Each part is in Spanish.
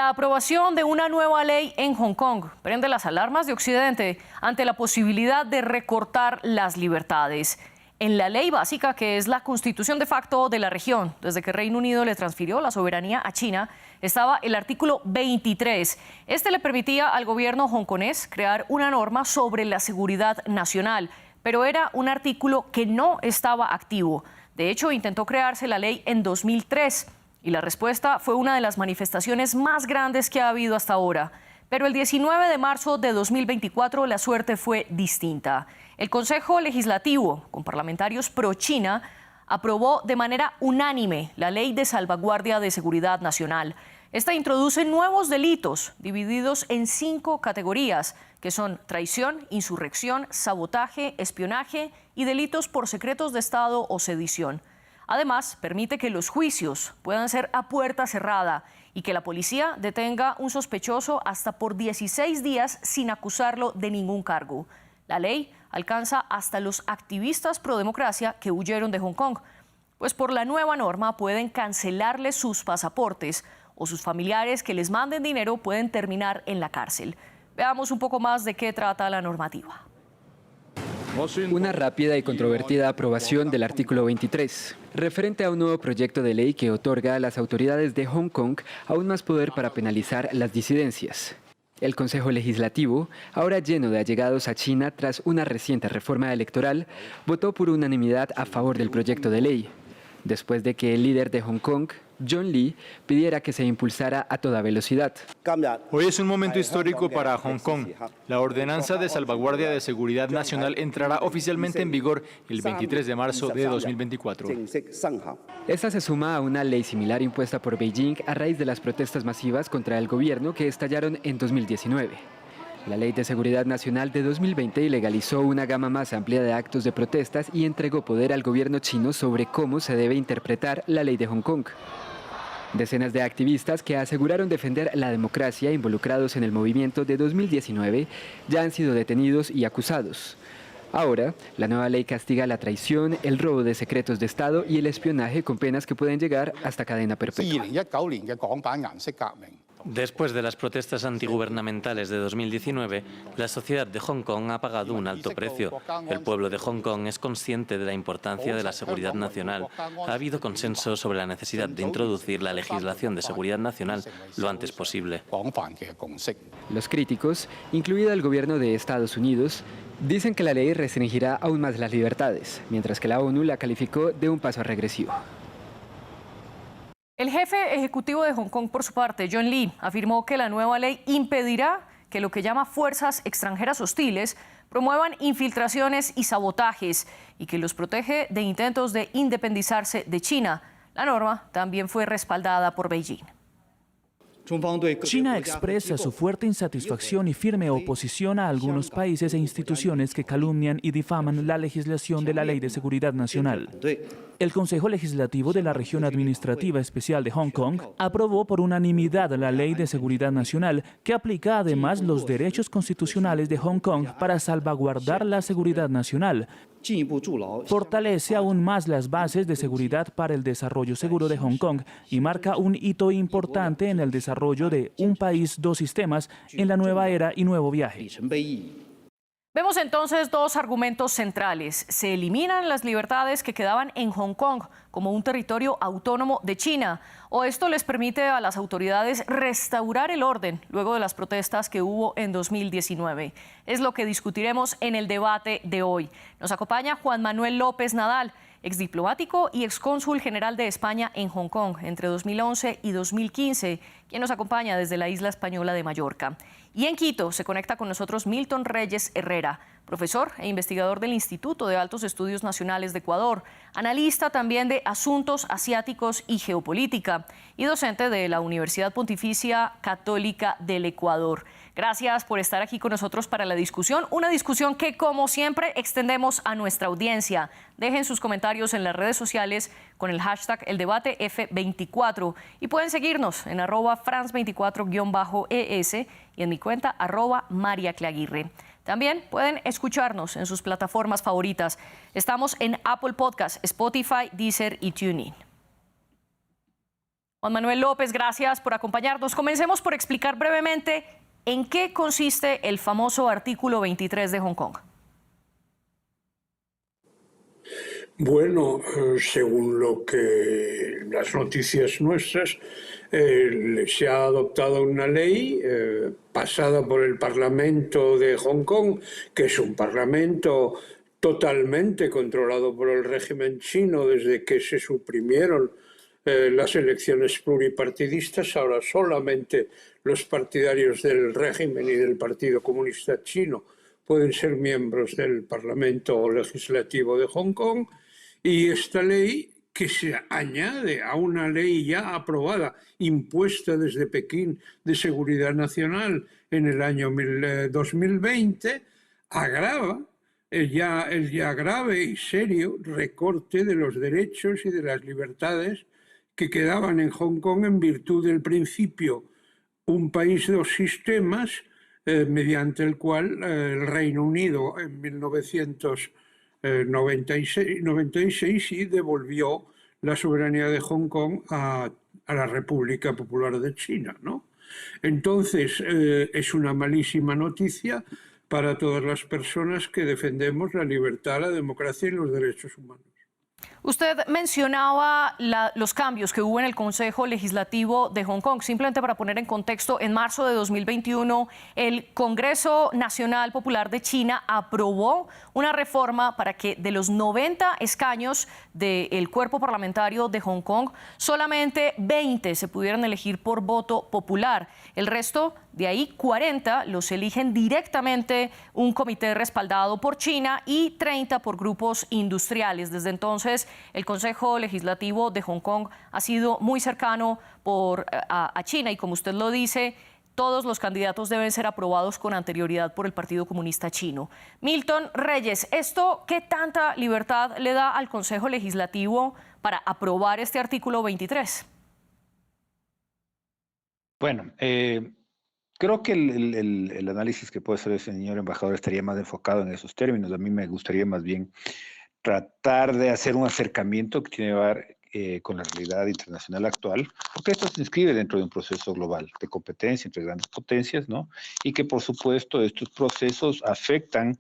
La aprobación de una nueva ley en Hong Kong prende las alarmas de Occidente ante la posibilidad de recortar las libertades. En la ley básica, que es la constitución de facto de la región, desde que Reino Unido le transfirió la soberanía a China, estaba el artículo 23. Este le permitía al gobierno hongkonés crear una norma sobre la seguridad nacional, pero era un artículo que no estaba activo. De hecho, intentó crearse la ley en 2003. Y la respuesta fue una de las manifestaciones más grandes que ha habido hasta ahora. Pero el 19 de marzo de 2024 la suerte fue distinta. El Consejo Legislativo, con parlamentarios pro-China, aprobó de manera unánime la Ley de Salvaguardia de Seguridad Nacional. Esta introduce nuevos delitos divididos en 5 categorías, que son traición, insurrección, sabotaje, espionaje y delitos por secretos de Estado o sedición. Además, permite que los juicios puedan ser a puerta cerrada y que la policía detenga un sospechoso hasta por 16 días sin acusarlo de ningún cargo. La ley alcanza hasta los activistas pro democracia que huyeron de Hong Kong, pues por la nueva norma pueden cancelarles sus pasaportes o sus familiares que les manden dinero pueden terminar en la cárcel. Veamos un poco más de qué trata la normativa. Una rápida y controvertida aprobación del artículo 23, referente a un nuevo proyecto de ley que otorga a las autoridades de Hong Kong aún más poder para penalizar las disidencias. El Consejo Legislativo, ahora lleno de allegados a China tras una reciente reforma electoral, votó por unanimidad a favor del proyecto de ley, después de que el líder de Hong Kong, John Lee, pidiera que se impulsara a toda velocidad. Hoy es un momento histórico para Hong Kong. La Ordenanza de Salvaguardia de Seguridad Nacional entrará oficialmente en vigor el 23 de marzo de 2024. Esta se suma a una ley similar impuesta por Beijing a raíz de las protestas masivas contra el gobierno que estallaron en 2019. La Ley de Seguridad Nacional de 2020 ilegalizó una gama más amplia de actos de protestas y entregó poder al gobierno chino sobre cómo se debe interpretar la ley de Hong Kong. Decenas de activistas que aseguraron defender la democracia involucrados en el movimiento de 2019 ya han sido detenidos y acusados. Ahora, la nueva ley castiga la traición, el robo de secretos de Estado y el espionaje con penas que pueden llegar hasta cadena perpetua. Después de las protestas antigubernamentales de 2019, la sociedad de Hong Kong ha pagado un alto precio. El pueblo de Hong Kong es consciente de la importancia de la seguridad nacional. Ha habido consenso sobre la necesidad de introducir la legislación de seguridad nacional lo antes posible. Los críticos, incluido el gobierno de Estados Unidos, dicen que la ley restringirá aún más las libertades, mientras que la ONU la calificó de un paso regresivo. El jefe ejecutivo de Hong Kong, por su parte, John Lee, afirmó que la nueva ley impedirá que lo que llama fuerzas extranjeras hostiles promuevan infiltraciones y sabotajes y que los protege de intentos de independizarse de China. La norma también fue respaldada por Beijing. China expresa su fuerte insatisfacción y firme oposición a algunos países e instituciones que calumnian y difaman la legislación de la Ley de Seguridad Nacional. El Consejo Legislativo de la Región Administrativa Especial de Hong Kong aprobó por unanimidad la Ley de Seguridad Nacional, que aplica además los derechos constitucionales de Hong Kong para salvaguardar la seguridad nacional. Fortalece aún más las bases de seguridad para el desarrollo seguro de Hong Kong y marca un hito importante en el desarrollo de un país, dos sistemas en la nueva era y nuevo viaje. Vemos entonces dos argumentos centrales. Se eliminan las libertades que quedaban en Hong Kong como un territorio autónomo de China, o esto les permite a las autoridades restaurar el orden luego de las protestas que hubo en 2019. Es lo que discutiremos en el debate de hoy. Nos acompaña Juan Manuel López Nadal, exdiplomático y excónsul general de España en Hong Kong entre 2011 y 2015, quien nos acompaña desde la isla española de Mallorca. Y en Quito se conecta con nosotros Milton Reyes Herrera, profesor e investigador del Instituto de Altos Estudios Nacionales de Ecuador, analista también de asuntos asiáticos y geopolítica y docente de la Universidad Pontificia Católica del Ecuador. Gracias por estar aquí con nosotros para la discusión, una discusión que, como siempre, extendemos a nuestra audiencia. Dejen sus comentarios en las redes sociales con el hashtag eldebatef24 y pueden seguirnos en @france24_es y en mi cuenta @mariacleaguirre. También pueden escucharnos en sus plataformas favoritas. Estamos en Apple Podcast, Spotify, Deezer y TuneIn. Juan Manuel López, gracias por acompañarnos. Comencemos por explicar brevemente en qué consiste el famoso artículo 23 de Hong Kong. Bueno, según lo que las noticias nuestras, se ha adoptado una ley pasada por el Parlamento de Hong Kong, que es un parlamento totalmente controlado por el régimen chino desde que se suprimieron las elecciones pluripartidistas. Ahora solamente los partidarios del régimen y del Partido Comunista Chino pueden ser miembros del Parlamento Legislativo de Hong Kong. Y esta ley, que se añade a una ley ya aprobada, impuesta desde Pekín de seguridad nacional en el año 2020, agrava el ya grave y serio recorte de los derechos y de las libertades que quedaban en Hong Kong en virtud del principio un país, dos sistemas, mediante el cual el Reino Unido en 1996 y devolvió la soberanía de Hong Kong a la República Popular de China, ¿no? Entonces, es una malísima noticia para todas las personas que defendemos la libertad, la democracia y los derechos humanos. Usted mencionaba los cambios que hubo en el Consejo Legislativo de Hong Kong. Simplemente para poner en contexto, en marzo de 2021, el Congreso Nacional Popular de China aprobó una reforma para que de los 90 escaños del cuerpo parlamentario de Hong Kong, solamente 20 se pudieran elegir por voto popular. El resto, de ahí 40, los eligen directamente un comité respaldado por China y 30 por grupos industriales. Desde entonces, el Consejo Legislativo de Hong Kong ha sido muy cercano a China y, como usted lo dice, todos los candidatos deben ser aprobados con anterioridad por el Partido Comunista Chino. Milton Reyes, ¿esto qué tanta libertad le da al Consejo Legislativo para aprobar este artículo 23? Bueno, creo que el análisis que puede hacer el señor embajador estaría más enfocado en esos términos. A mí me gustaría más bien tratar de hacer un acercamiento que tiene que ver con la realidad internacional actual, porque esto se inscribe dentro de un proceso global de competencia entre grandes potencias, ¿no? Y que, por supuesto, estos procesos afectan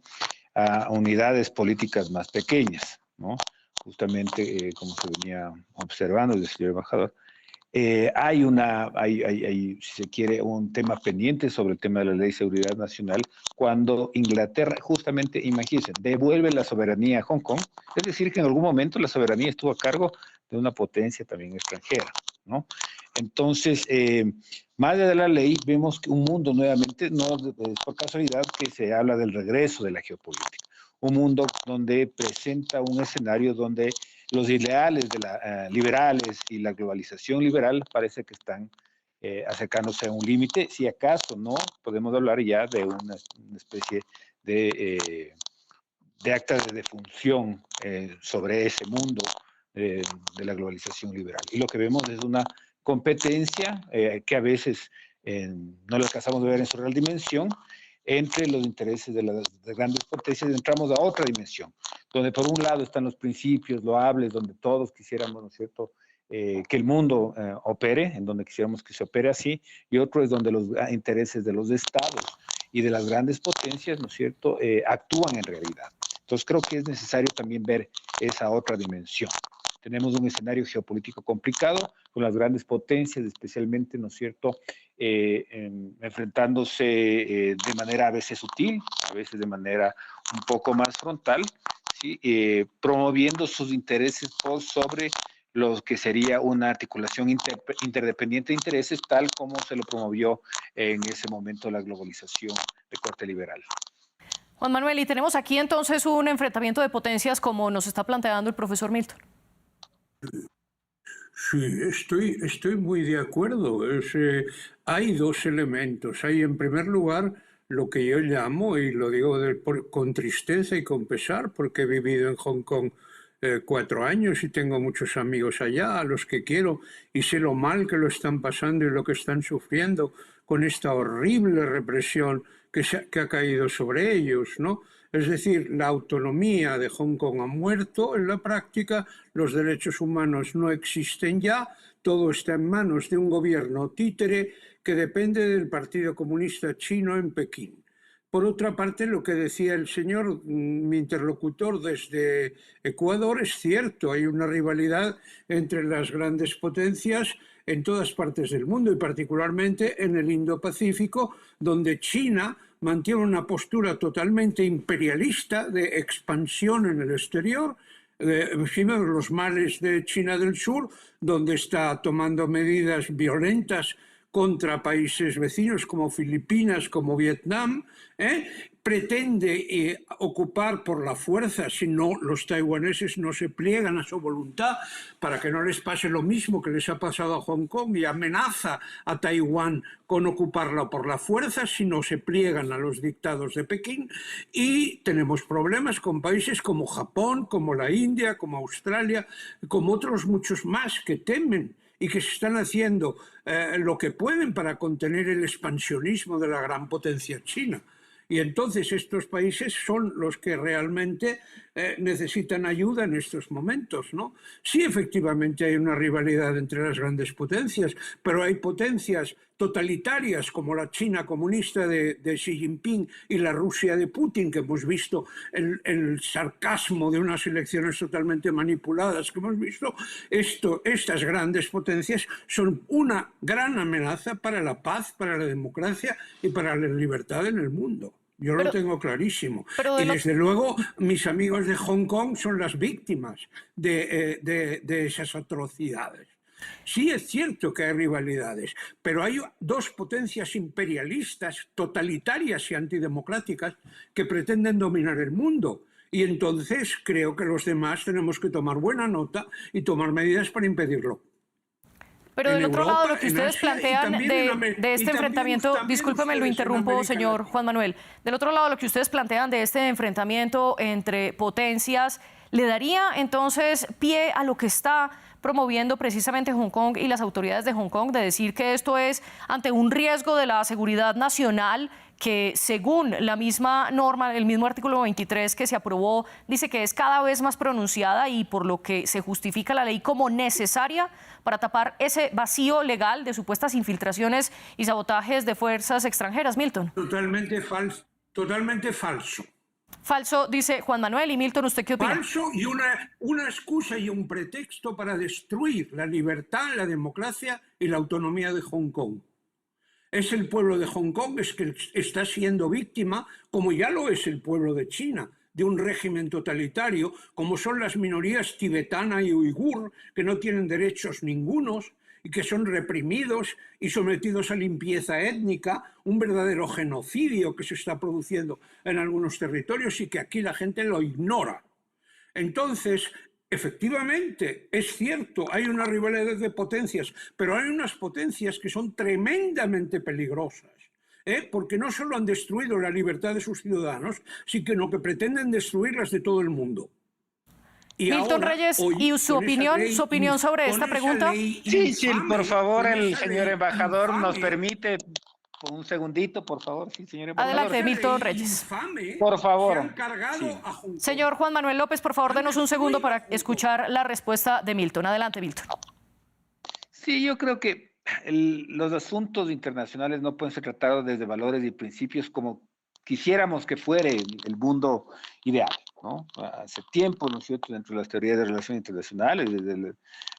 a unidades políticas más pequeñas, ¿no? Justamente, como se venía observando el señor embajador, hay, si se quiere, un tema pendiente sobre el tema de la Ley de Seguridad Nacional cuando Inglaterra, justamente, imagínense, devuelve la soberanía a Hong Kong, es decir, que en algún momento la soberanía estuvo a cargo de una potencia también extranjera, ¿no? Entonces, más allá de la ley, vemos que un mundo nuevamente, no es por casualidad que se habla del regreso de la geopolítica, un mundo donde presenta un escenario donde los ideales de liberales y la globalización liberal parece que están acercándose a un límite. Si acaso no, podemos hablar ya de una especie de acta de defunción sobre ese mundo de la globalización liberal. Y lo que vemos es una competencia que a veces no lo alcanzamos a ver en su real dimensión, entre los intereses de las grandes potencias. Entramos a otra dimensión, donde por un lado están los principios loables, donde todos quisiéramos, ¿no es cierto?, que el mundo opere, en donde quisiéramos que se opere así, y otro es donde los intereses de los estados y de las grandes potencias, ¿no es cierto?, actúan en realidad. Entonces creo que es necesario también ver esa otra dimensión. Tenemos un escenario geopolítico complicado, con las grandes potencias, especialmente, ¿no es cierto?, enfrentándose de manera a veces sutil, a veces de manera un poco más frontal, ¿sí? Promoviendo sus intereses por sobre lo que sería una articulación interdependiente de intereses, tal como se lo promovió en ese momento la globalización de corte liberal. Juan Manuel, y tenemos aquí entonces un enfrentamiento de potencias como nos está planteando el profesor Milton. Sí, estoy muy de acuerdo. Hay dos elementos. Hay, en primer lugar, lo que yo llamo, y lo digo con tristeza y con pesar, porque he vivido en Hong Kong 4 años y tengo muchos amigos allá, a los que quiero, y sé lo mal que lo están pasando y lo que están sufriendo con esta horrible represión que ha caído sobre ellos, ¿no? Es decir, la autonomía de Hong Kong ha muerto en la práctica, los derechos humanos no existen ya, todo está en manos de un gobierno títere que depende del Partido Comunista Chino en Pekín. Por otra parte, lo que decía el señor, mi interlocutor desde Ecuador, es cierto, hay una rivalidad entre las grandes potencias en todas partes del mundo y particularmente en el Indo-Pacífico, donde China mantiene una postura totalmente imperialista de expansión en el exterior, los males de China del Sur, donde está tomando medidas violentas contra países vecinos como Filipinas, como Vietnam, pretende ocupar por la fuerza, si no los taiwaneses no se pliegan a su voluntad para que no les pase lo mismo que les ha pasado a Hong Kong, y amenaza a Taiwán con ocuparla por la fuerza si no se pliegan a los dictados de Pekín. Y tenemos problemas con países como Japón, como la India, como Australia, como otros muchos más que temen y que se están haciendo lo que pueden para contener el expansionismo de la gran potencia china. Y entonces estos países son los que realmente necesitan ayuda en estos momentos, ¿no? Sí, efectivamente hay una rivalidad entre las grandes potencias, pero hay potencias totalitarias como la China comunista de Xi Jinping y la Rusia de Putin, que hemos visto el sarcasmo de unas elecciones totalmente manipuladas que hemos visto. Estas grandes potencias son una gran amenaza para la paz, para la democracia y para la libertad en el mundo. Yo lo tengo clarísimo. Y desde luego mis amigos de Hong Kong son las víctimas de esas atrocidades. Sí es cierto que hay rivalidades, pero hay dos potencias imperialistas, totalitarias y antidemocráticas que pretenden dominar el mundo. Y entonces creo que los demás tenemos que tomar buena nota y tomar medidas para impedirlo. Pero del otro lado, lo que ustedes plantean de este enfrentamiento, discúlpeme, lo interrumpo, señor Juan Manuel, del otro lado, lo que ustedes plantean de este enfrentamiento entre potencias, ¿le daría entonces pie a lo que está promoviendo precisamente Hong Kong y las autoridades de Hong Kong, de decir que esto es ante un riesgo de la seguridad nacional, que según la misma norma, el mismo artículo 23 que se aprobó, dice que es cada vez más pronunciada y por lo que se justifica la ley como necesaria para tapar ese vacío legal de supuestas infiltraciones y sabotajes de fuerzas extranjeras? Milton. Totalmente falso. Totalmente falso. Falso, dice Juan Manuel. Y Milton, ¿usted qué opina? Falso y una excusa y un pretexto para destruir la libertad, la democracia y la autonomía de Hong Kong. Es el pueblo de Hong Kong que está siendo víctima, como ya lo es el pueblo de China, de un régimen totalitario, como son las minorías tibetana y uigur, que no tienen derechos ningunos y que son reprimidos y sometidos a limpieza étnica, un verdadero genocidio que se está produciendo en algunos territorios y que aquí la gente lo ignora. Entonces, efectivamente, es cierto, hay una rivalidad de potencias, pero hay unas potencias que son tremendamente peligrosas, porque no solo han destruido la libertad de sus ciudadanos, sino que pretenden destruirlas de todo el mundo. Y Milton ahora, Reyes, hoy, ¿y su opinión sobre esta pregunta? Sí, por favor, el señor embajador nos permite un segundito, por favor. Sí, señor embajador. Adelante, Milton Reyes. Por favor. Sí. Señor Juan Manuel López, por favor, denos un segundo para escuchar la respuesta de Milton. Adelante, Milton. Sí, yo creo que los asuntos internacionales no pueden ser tratados desde valores y principios como quisiéramos que fuera el mundo ideal, ¿no? Hace tiempo, ¿no es cierto?, dentro de las teorías de relaciones internacionales, desde las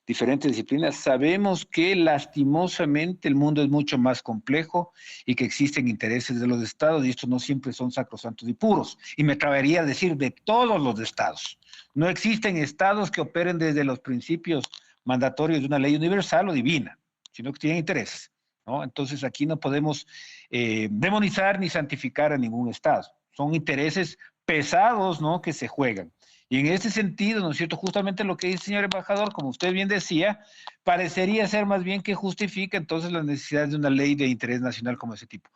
diferentes disciplinas, sabemos que lastimosamente el mundo es mucho más complejo y que existen intereses de los estados y estos no siempre son sacrosantos y puros. Y me atrevería a decir de todos los estados. No existen estados que operen desde los principios mandatorios de una ley universal o divina, sino que tienen intereses, ¿no? Entonces aquí no podemos demonizar ni santificar a ningún estado. Son intereses pesados, ¿no?, que se juegan. Y en ese sentido, ¿no es cierto?, justamente lo que dice el señor embajador, como usted bien decía, parecería ser más bien que justifica entonces la necesidad de una ley de interés nacional como ese tipo.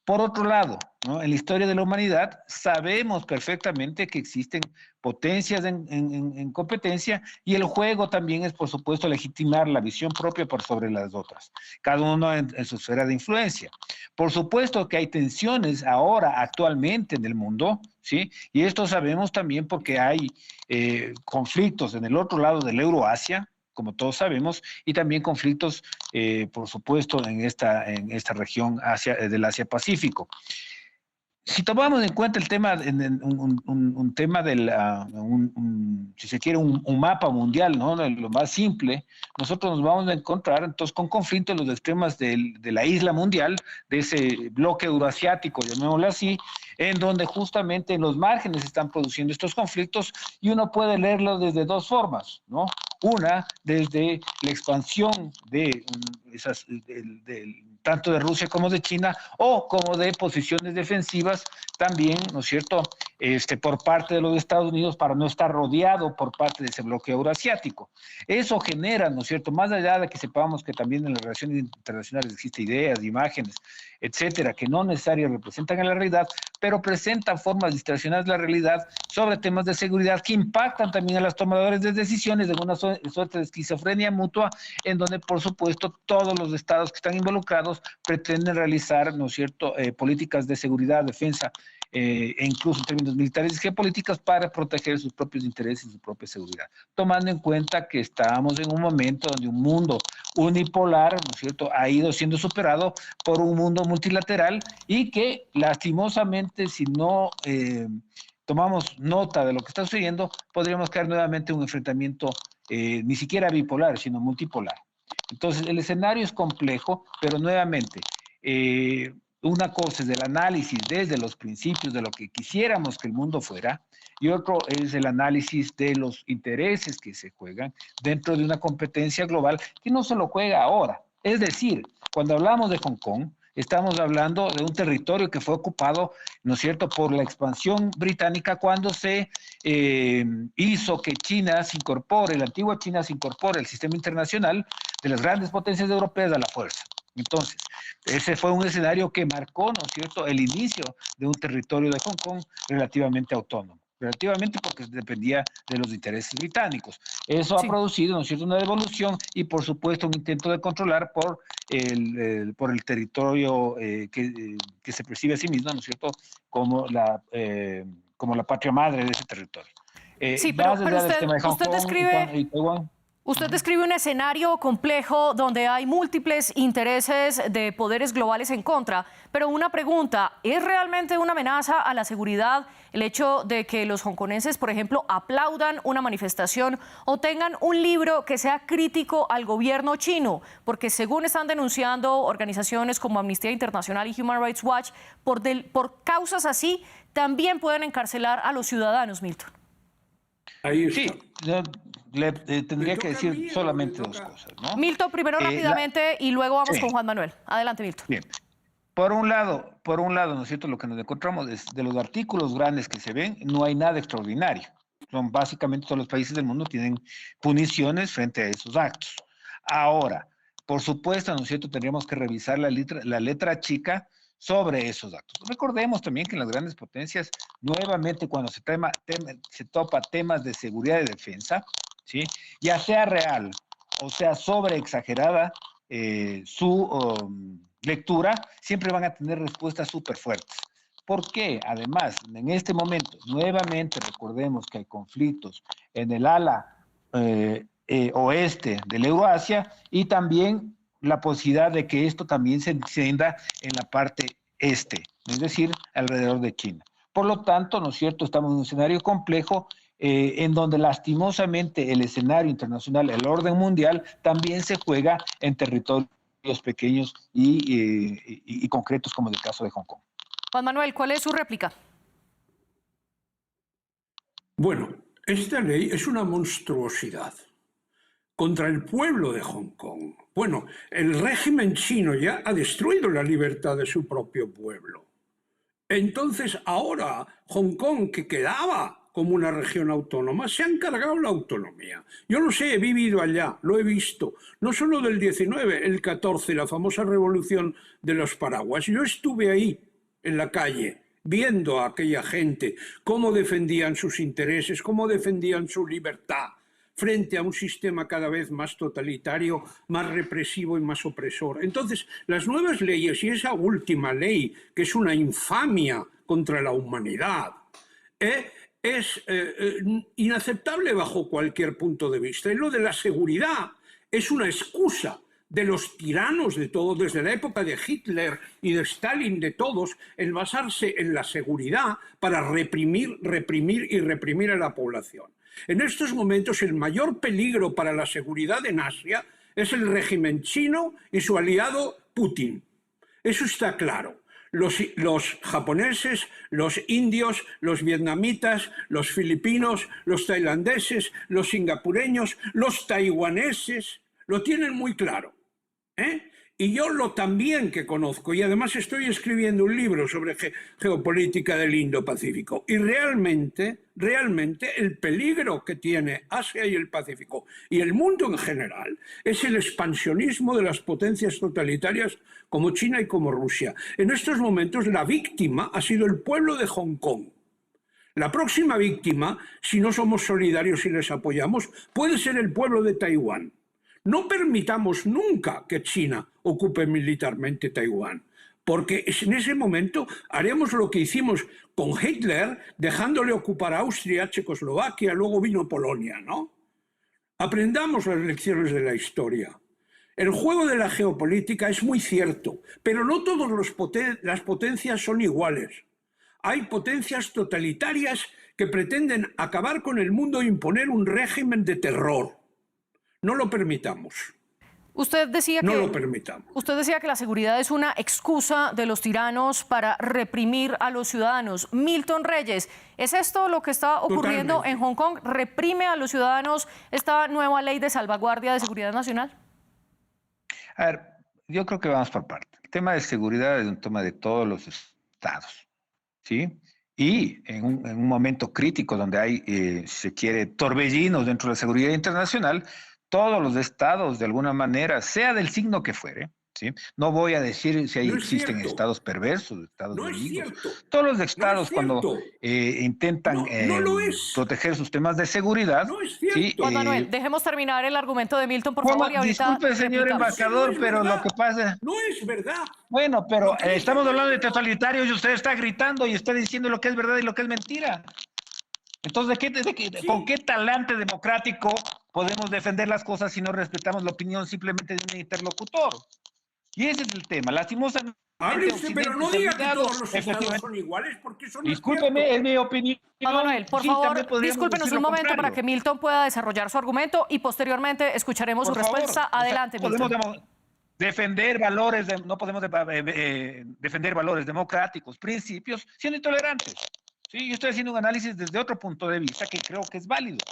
Por otro lado, ¿no? En la historia de la humanidad sabemos perfectamente que existen potencias en competencia y el juego también es, por supuesto, legitimar la visión propia por sobre las otras, cada uno en su esfera de influencia. Por supuesto que hay tensiones ahora, actualmente en el mundo, ¿sí? Y esto sabemos también porque hay conflictos en el otro lado del Euroasia, como todos sabemos, y también conflictos, por supuesto, en esta región del Asia-Pacífico. Si tomamos en cuenta el tema, un tema del, si se quiere, un mapa mundial, ¿no? Lo más simple, nosotros nos vamos a encontrar entonces con conflictos en los extremos de la isla mundial, de ese bloque euroasiático, llamémoslo así, en donde justamente en los márgenes están produciendo estos conflictos y uno puede leerlo desde dos formas, ¿no? Una, desde la expansión de tanto de Rusia como de China, o como de posiciones defensivas también, ¿no es cierto?, por parte de los Estados Unidos para no estar rodeado por parte de ese bloque euroasiático. Eso genera, ¿no es cierto?, más allá de que sepamos que también en las relaciones internacionales existen ideas, imágenes, etcétera, que no necesariamente representan a la realidad, pero presentan formas distorsionadas de la realidad sobre temas de seguridad que impactan también a los tomadores de decisiones en una suerte de esquizofrenia mutua, en donde, por supuesto, todos los estados que están involucrados pretenden realizar, ¿no es cierto?, políticas de seguridad, defensa, e incluso en términos militares y geopolíticas para proteger sus propios intereses y su propia seguridad, tomando en cuenta que estamos en un momento donde un mundo unipolar, ¿no es cierto?, ha ido siendo superado por un mundo multilateral y que lastimosamente, si no tomamos nota de lo que está sucediendo, podríamos caer nuevamente en un enfrentamiento ni siquiera bipolar, sino multipolar. Entonces, el escenario es complejo, pero nuevamente, una cosa es el análisis desde los principios de lo que quisiéramos que el mundo fuera, y otro es el análisis de los intereses que se juegan dentro de una competencia global que no se lo juega ahora. Es decir, cuando hablamos de Hong Kong, estamos hablando de un territorio que fue ocupado, ¿no es cierto?, por la expansión británica cuando se hizo que China se incorpore, la antigua China se incorpore al sistema internacional de las grandes potencias europeas a la fuerza. Entonces, ese fue un escenario que marcó, ¿no es cierto?, el inicio de un territorio de Hong Kong relativamente autónomo. Relativamente porque dependía de los intereses británicos. Eso ha producido, ¿no es cierto?, una devolución y, por supuesto, un intento de controlar por el territorio que se percibe a sí mismo, ¿no es cierto?, como la patria madre de ese territorio. Sí, pero usted describe un escenario complejo donde hay múltiples intereses de poderes globales en contra, pero una pregunta, ¿es realmente una amenaza a la seguridad el hecho de que los hongkonenses, por ejemplo, aplaudan una manifestación o tengan un libro que sea crítico al gobierno chino? Porque según están denunciando organizaciones como Amnistía Internacional y Human Rights Watch, por causas así también pueden encarcelar a los ciudadanos, Milton. Sí, le tendría que decir solamente dos cosas, ¿no? Milton, primero rápidamente y luego vamos con Juan Manuel. Adelante, Milton. Bien. Por un lado, ¿no es cierto?, lo que nos encontramos es de los artículos grandes que se ven, no hay nada extraordinario. Son básicamente todos los países del mundo tienen puniciones frente a esos actos. Ahora, por supuesto, ¿no es cierto?, tendríamos que revisar la letra chica sobre esos actos. Recordemos también que en las grandes potencias, nuevamente cuando se topa temas de seguridad y defensa, ¿sí?, ya sea real o sea sobreexagerada su lectura, siempre van a tener respuestas súper fuertes. ¿Por qué? Además, en este momento, nuevamente recordemos que hay conflictos en el ala oeste del Euroasia y también la posibilidad de que esto también se extienda en la parte este, es decir, alrededor de China. Por lo tanto, ¿no es cierto?, estamos en un escenario complejo en donde lastimosamente el escenario internacional, el orden mundial, también se juega en territorios pequeños y concretos como el caso de Hong Kong. Juan Manuel, ¿cuál es su réplica? Bueno, esta ley es una monstruosidad contra el pueblo de Hong Kong. Bueno, el régimen chino ya ha destruido la libertad de su propio pueblo. Entonces ahora Hong Kong, que quedaba como una región autónoma, se han cargado la autonomía. Yo lo sé, he vivido allá, lo he visto. No solo del 19, el 14, la famosa revolución de los paraguas. Yo estuve ahí en la calle, viendo a aquella gente, cómo defendían sus intereses, cómo defendían su libertad frente a un sistema cada vez más totalitario, más represivo y más opresor. Entonces, las nuevas leyes y esa última ley, que es una infamia contra la humanidad, es inaceptable bajo cualquier punto de vista. Y lo de la seguridad es una excusa de los tiranos de todos, desde la época de Hitler y de Stalin, de todos, el basarse en la seguridad para reprimir a la población. En estos momentos el mayor peligro para la seguridad en Asia es el régimen chino y su aliado Putin. Eso está claro. Los japoneses, los indios, los vietnamitas, los filipinos, los tailandeses, los singapureños, los taiwaneses, lo tienen muy claro. Y yo lo también que conozco, y además estoy escribiendo un libro sobre geopolítica del Indo-Pacífico, y realmente el peligro que tiene Asia y el Pacífico y el mundo en general es el expansionismo de las potencias totalitarias como China y como Rusia. En estos momentos la víctima ha sido el pueblo de Hong Kong. La próxima víctima, si no somos solidarios y les apoyamos, puede ser el pueblo de Taiwán. No permitamos nunca que China ocupe militarmente Taiwán, porque en ese momento haremos lo que hicimos con Hitler, dejándole ocupar Austria, Checoslovaquia, luego vino Polonia, ¿no? Aprendamos las lecciones de la historia. El juego de la geopolítica es muy cierto, pero no todas las potencias son iguales. Hay potencias totalitarias que pretenden acabar con el mundo e imponer un régimen de terror. No lo permitamos. Usted decía que la seguridad es una excusa de los tiranos para reprimir a los ciudadanos. Milton Reyes, ¿es esto lo que está ocurriendo Totalmente en Hong Kong? ¿Reprime a los ciudadanos esta nueva ley de salvaguardia de seguridad nacional? A ver, yo creo que vamos por parte. El tema de seguridad es un tema de todos los estados, ¿sí? Y en un momento crítico donde hay, si se quiere, torbellinos dentro de la seguridad internacional, todos los estados, de alguna manera, sea del signo que fuere, ¿sí? No voy a decir si existen estados perversos, estados malignos. Todos los estados cuando intentan proteger sus temas de seguridad. ¿sí? Juan Manuel, dejemos terminar el argumento de Milton, por favor. Y ahorita disculpe, señor embajador, pero lo que pasa... No es verdad. Bueno, pero estamos hablando de totalitarios y usted está gritando y está diciendo lo que es verdad y lo que es mentira. Entonces, ¿con qué talante democrático podemos defender las cosas si no respetamos la opinión simplemente de un interlocutor? Y ese es el tema. Lastimosamente, pero no diga que todos los estados son iguales, porque eso no discúlpeme, es mi opinión. Juan Manuel, por favor, discúlpenos un momento para que Milton pueda desarrollar su argumento y posteriormente escucharemos su respuesta. Adelante, Milton. Podemos defender valores, no podemos defender valores democráticos, principios, siendo intolerantes. Sí, yo estoy haciendo un análisis desde otro punto de vista que creo que es válido,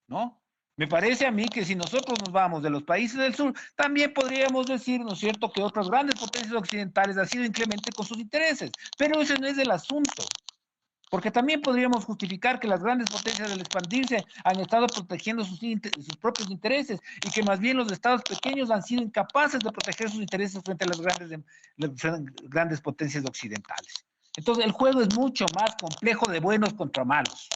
¿no? Me parece a mí que si nosotros nos vamos de los países del sur, también podríamos decir, ¿no es cierto?, que otras grandes potencias occidentales han sido inclementes con sus intereses, pero ese no es el asunto, porque también podríamos justificar que las grandes potencias al expandirse han estado protegiendo sus propios intereses y que más bien los estados pequeños han sido incapaces de proteger sus intereses frente a las grandes potencias occidentales. Entonces el juego es mucho más complejo de buenos contra malos.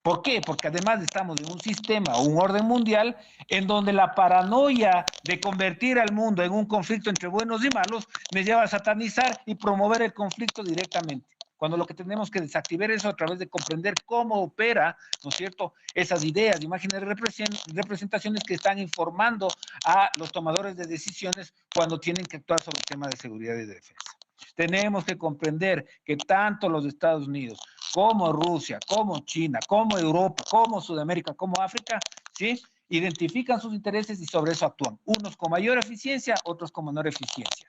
¿Por qué? Porque además estamos en un sistema, un orden mundial, en donde la paranoia de convertir al mundo en un conflicto entre buenos y malos me lleva a satanizar y promover el conflicto directamente. Cuando lo que tenemos que desactivar eso a través de comprender cómo opera, ¿no es cierto?, esas ideas, imágenes, representaciones que están informando a los tomadores de decisiones cuando tienen que actuar sobre el tema de seguridad y de defensa. Tenemos que comprender que tanto los Estados Unidos como Rusia, como China, como Europa, como Sudamérica, como África, ¿sí?, identifican sus intereses y sobre eso actúan. Unos con mayor eficiencia, otros con menor eficiencia.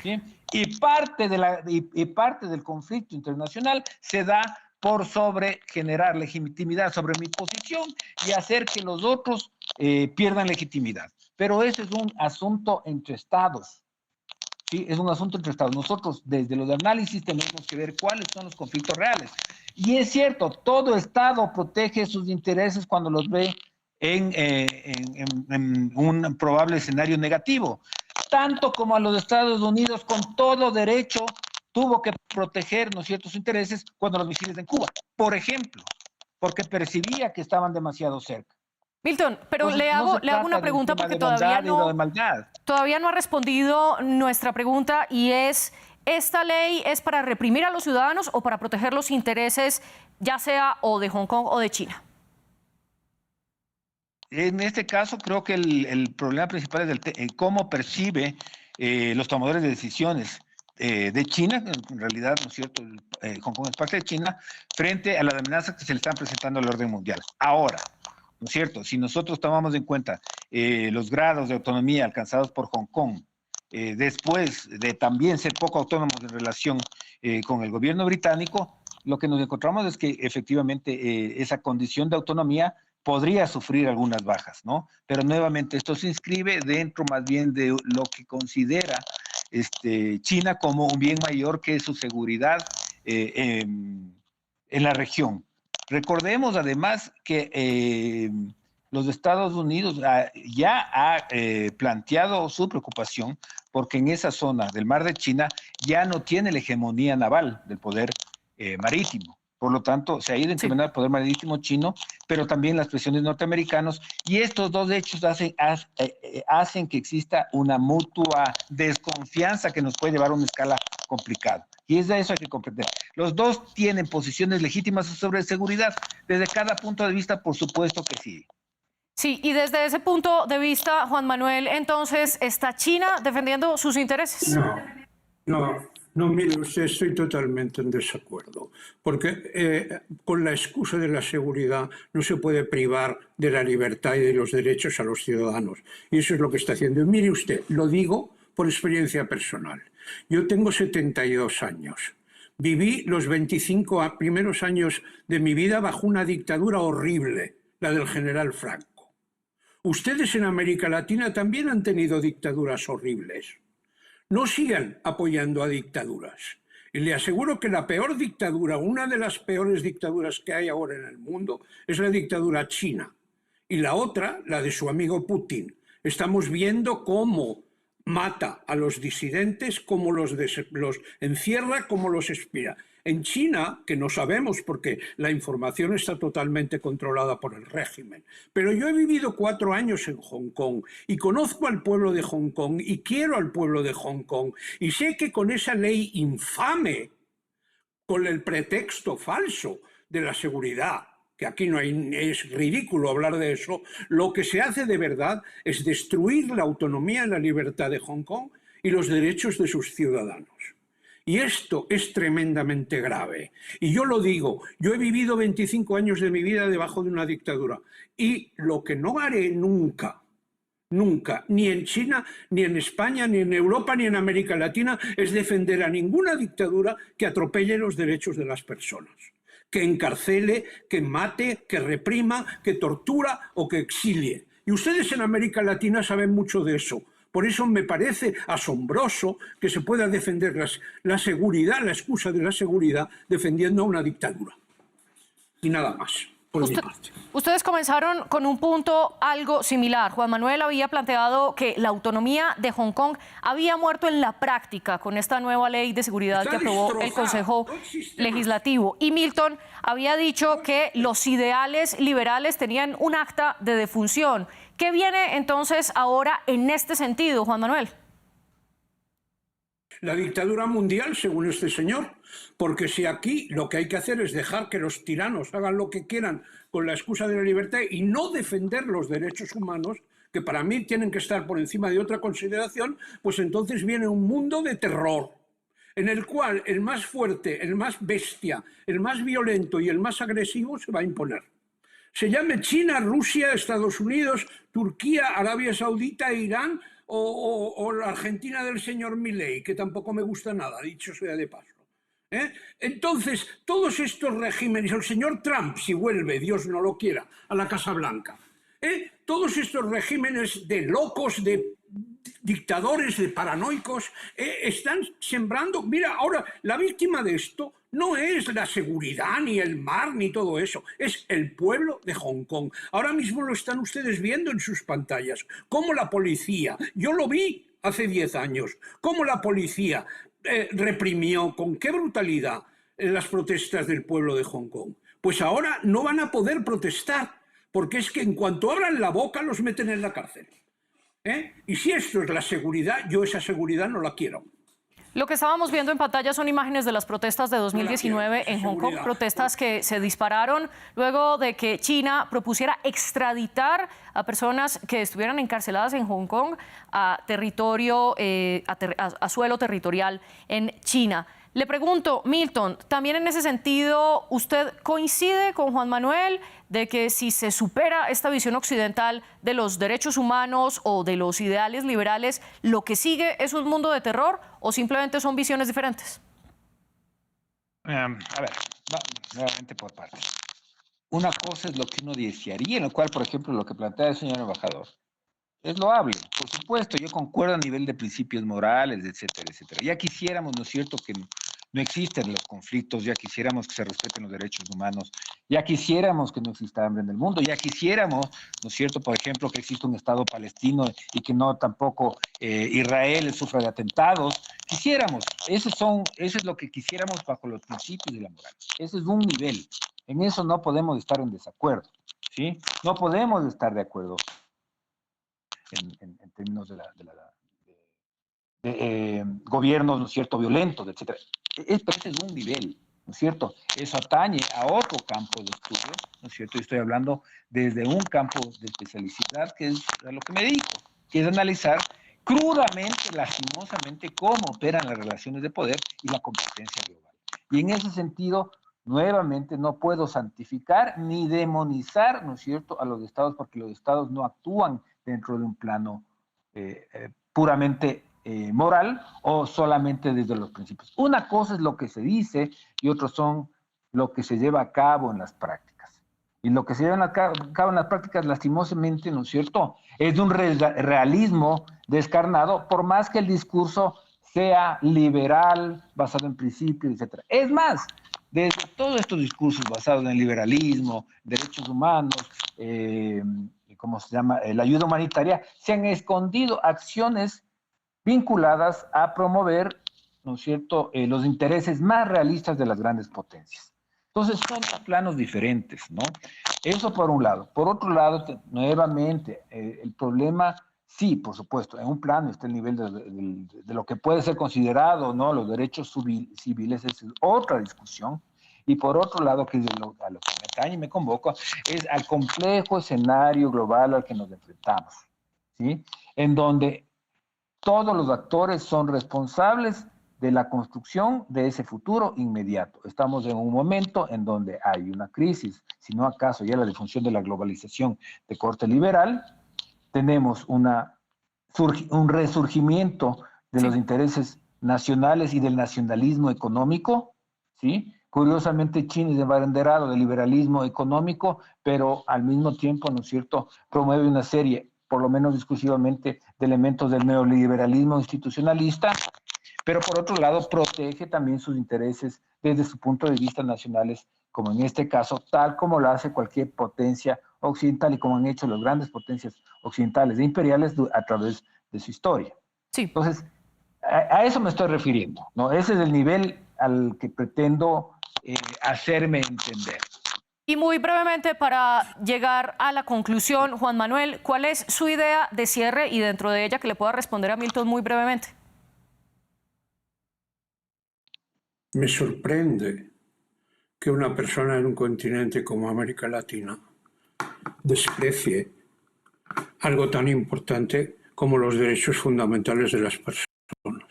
¿Sí? Y parte del conflicto internacional se da por generar legitimidad sobre mi posición y hacer que los otros pierdan legitimidad. Pero eso es un asunto entre estados. ¿Sí? Es un asunto entre estados. Nosotros, desde los análisis, tenemos que ver cuáles son los conflictos reales. Y es cierto, todo estado protege sus intereses cuando los ve en un probable escenario negativo. Tanto como a los Estados Unidos, con todo derecho, tuvo que proteger, ¿no es cierto?, sus intereses cuando los misiles en Cuba, por ejemplo, porque percibía que estaban demasiado cerca. Milton, pero Entonces, le hago una pregunta porque todavía no ha respondido nuestra pregunta, y es, ¿esta ley es para reprimir a los ciudadanos o para proteger los intereses, ya sea o de Hong Kong o de China? En este caso creo que el problema principal es cómo percibe los tomadores de decisiones de China, en realidad, ¿no es cierto?, Hong Kong es parte de China, frente a las amenazas que se le están presentando al orden mundial. Ahora, ¿no es cierto?, si nosotros tomamos en cuenta los grados de autonomía alcanzados por Hong Kong, después de también ser poco autónomos en relación con el gobierno británico, lo que nos encontramos es que efectivamente esa condición de autonomía podría sufrir algunas bajas, ¿no? Pero nuevamente esto se inscribe dentro más bien de lo que considera China como un bien mayor que su seguridad en la región. Recordemos además que los Estados Unidos ya ha planteado su preocupación porque en esa zona del Mar de China ya no tiene la hegemonía naval del poder marítimo. Por lo tanto, se ha ido incrementando el poder marítimo chino, pero también las presiones norteamericanos, y estos dos hechos hacen que exista una mutua desconfianza que nos puede llevar a una escala complicada. Y es de eso hay que comprender. Los dos tienen posiciones legítimas sobre seguridad. Desde cada punto de vista, por supuesto que sí. Sí, y desde ese punto de vista, Juan Manuel, entonces, ¿está China defendiendo sus intereses? No, mire usted, estoy totalmente en desacuerdo, porque con la excusa de la seguridad no se puede privar de la libertad y de los derechos a los ciudadanos, y eso es lo que está haciendo. Y mire usted, lo digo por experiencia personal. Yo tengo 72 años. Viví los 25 primeros años de mi vida bajo una dictadura horrible, la del general Franco. Ustedes en América Latina también han tenido dictaduras horribles. No sigan apoyando a dictaduras. Y le aseguro que la peor dictadura, una de las peores dictaduras que hay ahora en el mundo, es la dictadura china. Y la otra, la de su amigo Putin. Estamos viendo cómo mata a los disidentes, cómo los encierra, cómo los expira. En China, que no sabemos porque la información está totalmente controlada por el régimen, pero yo he vivido 4 años en Hong Kong y conozco al pueblo de Hong Kong y quiero al pueblo de Hong Kong y sé que con esa ley infame, con el pretexto falso de la seguridad, que aquí no hay, es ridículo hablar de eso, lo que se hace de verdad es destruir la autonomía y la libertad de Hong Kong y los derechos de sus ciudadanos. Y esto es tremendamente grave. Y yo lo digo, yo he vivido 25 años de mi vida debajo de una dictadura. Y lo que no haré nunca, ni en China, ni en España, ni en Europa, ni en América Latina, es defender a ninguna dictadura que atropelle los derechos de las personas. Que encarcele, que mate, que reprima, que tortura o que exilie. Y ustedes en América Latina saben mucho de eso. Por eso me parece asombroso que se pueda defender la seguridad, la excusa de la seguridad, defendiendo a una dictadura. Y nada más, por mi parte. Ustedes comenzaron con un punto algo similar. Juan Manuel había planteado que la autonomía de Hong Kong había muerto en la práctica con esta nueva ley de seguridad que aprobó el Consejo Legislativo. Y Milton había dicho que los ideales liberales tenían un acta de defunción. ¿Qué viene entonces ahora en este sentido, Juan Manuel? La dictadura mundial, según este señor, porque si aquí lo que hay que hacer es dejar que los tiranos hagan lo que quieran con la excusa de la libertad y no defender los derechos humanos, que para mí tienen que estar por encima de otra consideración, pues entonces viene un mundo de terror, en el cual el más fuerte, el más bestia, el más violento y el más agresivo se va a imponer. Se llame China, Rusia, Estados Unidos, Turquía, Arabia Saudita, Irán o la Argentina del señor Milei, que tampoco me gusta nada, dicho sea de paso. Entonces, todos estos regímenes, el señor Trump, si vuelve, Dios no lo quiera, a la Casa Blanca, todos estos regímenes de locos, de dictadores, de paranoicos, están sembrando. Mira, ahora, la víctima de esto no es la seguridad, ni el mar, ni todo eso. Es el pueblo de Hong Kong. Ahora mismo lo están ustedes viendo en sus pantallas. Cómo la policía, yo lo vi hace 10 años, cómo la policía reprimió con qué brutalidad las protestas del pueblo de Hong Kong. Pues ahora no van a poder protestar, porque es que en cuanto abran la boca los meten en la cárcel. Y si esto es la seguridad, yo esa seguridad no la quiero. Lo que estábamos viendo en pantalla son imágenes de las protestas de 2019 en Hong Kong, protestas que se dispararon luego de que China propusiera extraditar a personas que estuvieran encarceladas en Hong Kong a territorio, a suelo territorial en China. Le pregunto, Milton, también en ese sentido, ¿usted coincide con Juan Manuel de que si se supera esta visión occidental de los derechos humanos o de los ideales liberales, lo que sigue es un mundo de terror o simplemente son visiones diferentes? A ver, nuevamente por partes. Una cosa es lo que uno desearía, en lo cual, por ejemplo, lo que plantea el señor embajador, es loable, por supuesto, yo concuerdo a nivel de principios morales, etcétera, etcétera. Ya quisiéramos, ¿no es cierto?, que no existen los conflictos, ya quisiéramos que se respeten los derechos humanos, ya quisiéramos que no exista hambre en el mundo, ya quisiéramos, ¿no es cierto?, por ejemplo, que exista un Estado palestino y que no tampoco Israel sufra de atentados. Quisiéramos, eso es lo que quisiéramos bajo los principios de la moral. Ese es un nivel, en eso no podemos estar en desacuerdo, ¿sí? No podemos estar de acuerdo en términos de gobiernos, ¿no es cierto?, violentos, etcétera. Pero ese es un nivel, ¿no es cierto? Eso atañe a otro campo de estudio, ¿no es cierto? Yo estoy hablando desde un campo de especialidad, que es a lo que me dedico, que es analizar crudamente, lastimosamente, cómo operan las relaciones de poder y la competencia global. Y en ese sentido, nuevamente, no puedo santificar ni demonizar, ¿no es cierto?, a los estados, porque los estados no actúan dentro de un plano puramente moral o solamente desde los principios. Una cosa es lo que se dice y otro son lo que se lleva a cabo en las prácticas. Y lo que se lleva a cabo en las prácticas, lastimosamente, ¿no es cierto?, es de un realismo descarnado, por más que el discurso sea liberal, basado en principios, etc. Es más, desde todos estos discursos basados en liberalismo, derechos humanos, ¿cómo se llama?, la ayuda humanitaria, se han escondido acciones vinculadas a promover, ¿no es cierto?, los intereses más realistas de las grandes potencias. Entonces, son planos diferentes, ¿no? Eso por un lado. Por otro lado, nuevamente, el problema, sí, por supuesto, en un plano está el nivel de lo que puede ser considerado, ¿no?, los derechos civiles, es otra discusión. Y por otro lado, que es a lo que me atañe y me convoca, es al complejo escenario global al que nos enfrentamos, ¿sí?, en donde todos los actores son responsables de la construcción de ese futuro inmediato. Estamos en un momento en donde hay una crisis, si no acaso ya la disfunción de la globalización de corte liberal, tenemos un resurgimiento de los intereses nacionales y del nacionalismo económico, ¿sí? Curiosamente, China es abanderado del liberalismo económico, pero al mismo tiempo, ¿no es cierto?, promueve una serie, por lo menos discursivamente, de elementos del neoliberalismo institucionalista, pero por otro lado protege también sus intereses desde su punto de vista nacionales, como en este caso, tal como lo hace cualquier potencia occidental y como han hecho las grandes potencias occidentales e imperiales a través de su historia. Sí. Entonces, a eso me estoy refiriendo, ¿no? Ese es el nivel al que pretendo hacerme entender. Y muy brevemente, para llegar a la conclusión, Juan Manuel, ¿cuál es su idea de cierre y dentro de ella que le pueda responder a Milton muy brevemente? Me sorprende que una persona en un continente como América Latina desprecie algo tan importante como los derechos fundamentales de las personas.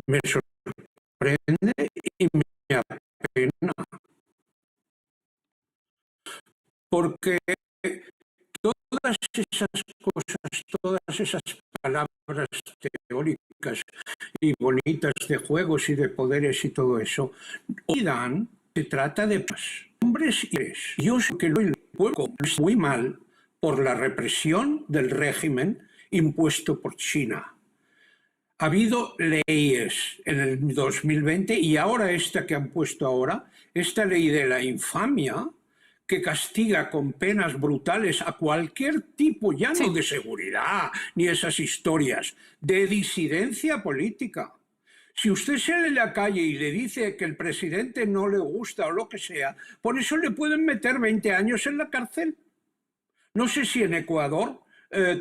Me sorprende y me apena, porque todas esas cosas, todas esas palabras teóricas y bonitas de juegos y de poderes y todo eso, se trata de hombres y mujeres. Yo sé que el pueblo está muy mal por la represión del régimen impuesto por China. Ha habido leyes en el 2020 y ahora esta que han puesto ahora, esta ley de la infamia, que castiga con penas brutales a cualquier tipo, ya no de seguridad ni esas historias, de disidencia política. Si usted sale a la calle y le dice que el presidente no le gusta o lo que sea, por eso le pueden meter 20 años en la cárcel. No sé si en Ecuador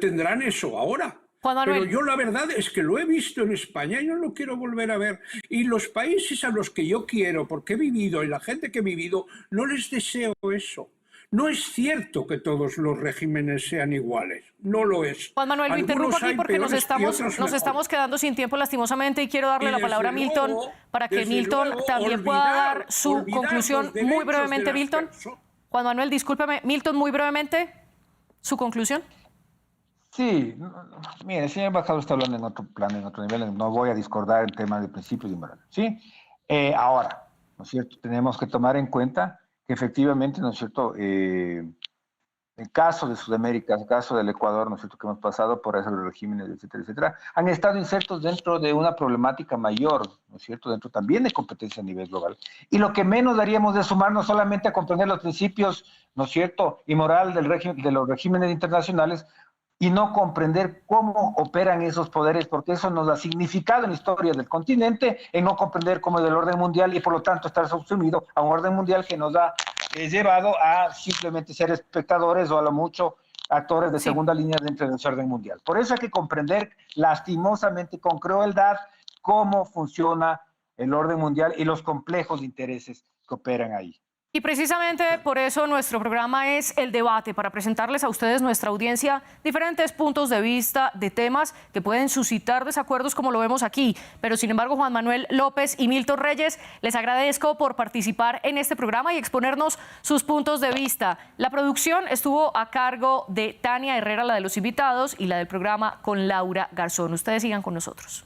tendrán eso ahora. Pero yo la verdad es que lo he visto en España y no lo quiero volver a ver. Y los países a los que yo quiero, porque he vivido, y la gente que he vivido, no les deseo eso. No es cierto que todos los regímenes sean iguales, no lo es. Juan Manuel, lo interrumpo aquí porque nos estamos quedando sin tiempo lastimosamente y quiero darle la palabra a Milton para que Milton también pueda dar su conclusión muy brevemente. Milton, Juan Manuel, discúlpeme, Milton, muy brevemente, su conclusión. Sí, mire, el señor embajador está hablando en otro plano, en otro nivel, no voy a discordar en temas de principios y moral, ¿sí? Ahora, ¿no es cierto? Tenemos que tomar en cuenta que efectivamente, ¿no es cierto?, el caso de Sudamérica, el caso del Ecuador, ¿no es cierto?, que hemos pasado por esos regímenes, etcétera, etcétera, han estado insertos dentro de una problemática mayor, ¿no es cierto?, dentro también de competencia a nivel global. Y lo que menos daríamos de sumarnos solamente a comprender los principios, ¿no es cierto?, y moral de los regímenes internacionales, y no comprender cómo operan esos poderes, porque eso nos ha significado en la historia del continente, en no comprender cómo es el orden mundial y por lo tanto estar subsumido a un orden mundial que nos ha llevado a simplemente ser espectadores o a lo mucho actores de segunda línea dentro de ese orden mundial. Por eso hay que comprender lastimosamente con crueldad cómo funciona el orden mundial y los complejos intereses que operan ahí. Y precisamente por eso nuestro programa es El Debate, para presentarles a ustedes, nuestra audiencia, diferentes puntos de vista de temas que pueden suscitar desacuerdos como lo vemos aquí. Pero sin embargo, Juan Manuel López y Milton Reyes, les agradezco por participar en este programa y exponernos sus puntos de vista. La producción estuvo a cargo de Tania Herrera, la de los invitados, y la del programa con Laura Garzón. Ustedes sigan con nosotros.